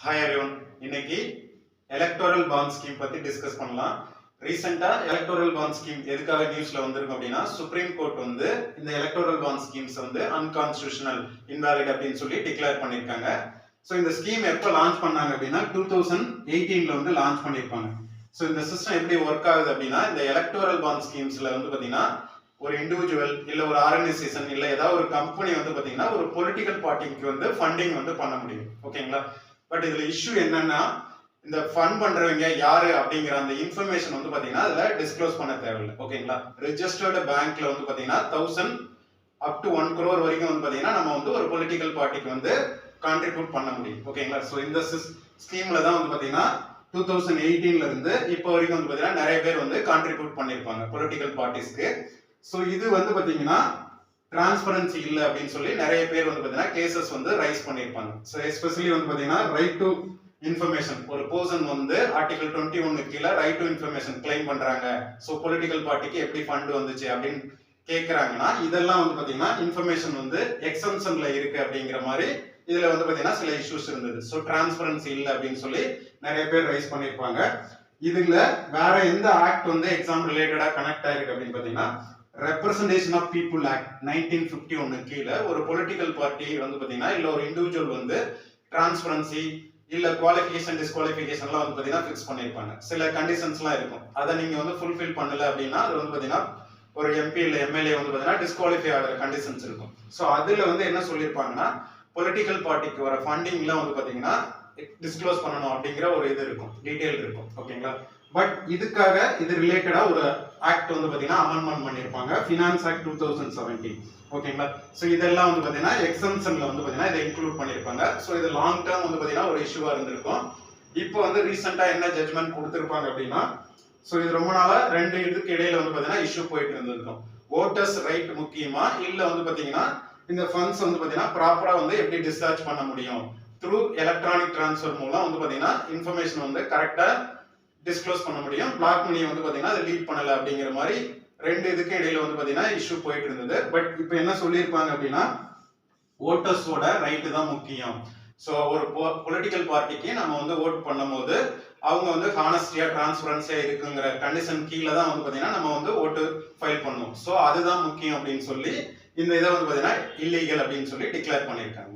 Hi everyone. இன்னைக்கு electoral bond scheme பத்தி discuss பண்ணலாம். ரீசெண்டா எலக்டோரல் பாண்ட் ஸ்கீம் எதுக்காக நியூஸ்ல வந்திருக்கும் அப்படின்னா சுப்ரீம் கோர்ட் வந்து இந்த எலக்டோரல் பாண்ட் ஸ்கீம்ஸ் வந்து அன்கான்ஸ்டிடியூஷனல் இன்வாலிட் அப்படின்னு சொல்லி டிக்ளேர் பண்ணிருக்காங்க. ஸோ இந்த ஸ்கீம் எப்போ லான்ச் பண்ணாங்க அப்படின்னா 2018ல வந்து லான்ச் பண்ணிருப்பாங்க. ஸோ இந்த சிஸ்டம் எப்படி ஒர்க் ஆகுது அப்படின்னா இந்த எலக்டோரல் பாண்ட் ஸ்கீம்ஸ்ல வந்து பாத்தீங்கன்னா ஒரு இண்டிவிஜுவல் இல்ல ஒரு ஆர்கனைசேஷன் இல்ல ஏதாவது ஒரு கம்பெனி வந்து பாத்தீங்கன்னா ஒரு பொலிட்டிக்கல் பார்ட்டிக்கு வந்து ஃபண்டிங் வந்து பண்ண முடியும். ஓகேங்களா? பட் இதுல இஷ்யூ என்னன்னா இந்த ஃபண்ட் பண்றவங்க யாரு அப்படிங்கிற அந்த இன்ஃபர்மேஷன் வந்து பாத்தீங்கன்னா அதுல டிஸ்க்ளோஸ் பண்ண தேவையில்லை. ஓகேங்களா? ரெஜிஸ்டர்டு பேங்க்ல வந்து பாத்தீங்கன்னா 1000 up to 1 crore வரைக்கும் வந்து பாத்தீங்கன்னா நம்ம வந்து ஒரு பொலிட்டிக்கல் பார்ட்டிக்கு வந்து கான்ட்ரிபியூட் பண்ண முடியும். ஓகேங்களா? சோ இந்த ஸ்கீம்ல தான் வந்து பாத்தீங்கன்னா 2018ல இருந்து இப்போ வரைக்கும் வந்து பாத்தீங்கன்னா நிறைய பேர் வந்து கான்ட்ரிபியூட் பண்ணிருப்பாங்க பொலிட்டிக்கல் பார்ட்டிஸ்க்கு. சோ இது வந்து பாத்தீங்கன்னா டிரான்ஸ்பரன்சி இல்ல அப்படின்னு சொல்லி நிறைய பேர் வந்து பாத்தீங்கன்னா கேசஸ் வந்து ரைஸ் பண்ணிருப்பாங்க. சோ எஸ்பெஷலி வந்து பாத்தீங்கன்னா ரைட் டு இன்ஃபர்மேஷன் ஒரு பர்சன் வந்து ஆர்டிகல் 21 கீழ ரைட் டு இன்ஃபர்மேஷன் கிளைம் பண்றாங்க. சோ பொலிட்டிக்கல் பார்ட்டிக்கு எப்படி ஃபண்ட் வந்துச்சு அப்படின்னு கேக்குறாங்கன்னா இதெல்லாம் வந்து பாத்தீங்கன்னா இன்ஃபர்மேஷன் வந்து எக்ஸம்ஷன்ல இருக்கு அப்படிங்கிற மாதிரி இதுல வந்து பாத்தீங்கன்னா சில இஷ்யூஸ் இருந்தது. சோ டிரான்ஸ்பரன்சி இல்ல அப்படின்னு சொல்லி நிறைய பேர் ரைஸ் பண்ணிருப்பாங்க. இதுல வேற எந்த ஆக்ட் வந்து எக்ஸாம் ரிலேட்டடா கனெக்ட் ஆயிருக்கு அப்படின்னு பாத்தீங்கன்னா ரெப்ரசன்டேஷன் ஆஃப் பீப்புள் ஆக்ட் 1951 கீழ ஒரு பொலிட்டிக்கல் பார்ட்டி வந்து பாத்தீங்கன்னா இல்ல ஒரு இண்டிவிஜுவல் வந்து டிரான்ஸ்பரன்சி இல்ல குவாலிஃபிகேஷன் டிஸ்குவாலிஃபிகேஷன்லாம் வந்து பாத்தீங்கன்னா ஃபிக்ஸ் பண்ணிருப்பாங்க. சில கண்டிஷன்ஸ்லாம் இருக்கும். அதை நீங்க வந்து ஃபுல்ஃபில் பண்ணல அப்படின்னா அது வந்து பாத்தீங்கன்னா ஒரு எம்பி இல்ல எம்எல்ஏ வந்து பாத்தீங்கன்னா டிஸ்குவாலிஃபை ஆகிற கண்டிஷன்ஸ் இருக்கும். சோ அதுல வந்து என்ன சொல்லிருப்பாங்கன்னா பொலிட்டிக்கல் பார்ட்டிக்கு வர ஃபண்டிங்லாம் வந்து பாத்தீங்கன்னா டிஸ்க்ளோஸ் பண்ணணும் அப்படிங்கிற ஒரு இது இருக்கும், டீடைல் இருக்கும். ஓகேங்களா? பட் இதுக்காக இது ரிலேட்டடா ஒரு ஆக்ட் வந்து பாத்தீங்கன்னா அமெண்ட்மென்ட் பண்ணிருப்பாங்க, ஃபினான்ஸ் ஆக்ட் 2017. ஓகேங்களா? சோ இதெல்லாம் வந்து பாத்தீங்கன்னா எக்ஸம்ஷன்ல வந்து பாத்தீங்கன்னா இதை இன்க்ளூட் பண்ணிருப்பாங்க. சோ இது லாங் டர்ம் வந்து பாத்தீங்கன்னா ஒரு இஷ்யூவா இருந்திருக்கும். இப்போ வந்து ரீசெண்டா என்ன ஜட்ஜ்மெண்ட் கொடுத்திருப்பாங்க அப்படின்னா சோ இது ரொம்ப நாளா ரெண்டு இதுக்கு இடையில வந்து பாத்தீங்கன்னா இஷ்யூ போயிட்டு இருந்திருக்கும். வோட்டர்ஸ் ரைட் முக்கியமா இல்ல வந்து பாத்தீங்கன்னா இந்த ஃபண்ட்ஸ் வந்து பாத்தீங்கன்னா ப்ராப்பரா வந்து எப்படி டிஸ்சார்ஜ் பண்ண முடியும் த்ரூ எலக்ட்ரானிக் டிரான்ஸ்ஃபர் மூலம் வந்து பாத்தீங்கன்னா இன்ஃபர்மேஷன் வந்து கரெக்டா டிஸ்க்ளோஸ் பண்ண முடியும், பிளாக் மணி வந்து பாத்தீங்கன்னா அதை லீட் பண்ணல அப்படிங்கிற மாதிரி ரெண்டு இதுக்கு இடையில வந்து பாத்தீங்கன்னா இஷ்யூ போயிட்டு இருந்தது. பட் இப்போ என்ன சொல்லியிருப்பாங்க அப்படின்னா ஓட்டர்ஸோட ரைட்டு தான் முக்கியம். சோ ஒரு பொலிட்டிக்கல் பார்ட்டிக்கு நம்ம வந்து ஓட் பண்ணும்போது அவங்க வந்து ஹானஸ்டியா டிரான்ஸ்பரன்சியா இருக்குங்கிற கண்டிஷன் கீழே தான் வந்து பாத்தீங்கன்னா நம்ம வந்து ஓட்டு ஃபைல் பண்ணுவோம். சோ அதுதான் முக்கியம் அப்படின்னு சொல்லி இந்த இதை வந்து பாத்தீங்கன்னா இல்லீகல் அப்படின்னு சொல்லி டிக்ளேர் பண்ணியிருக்காங்க.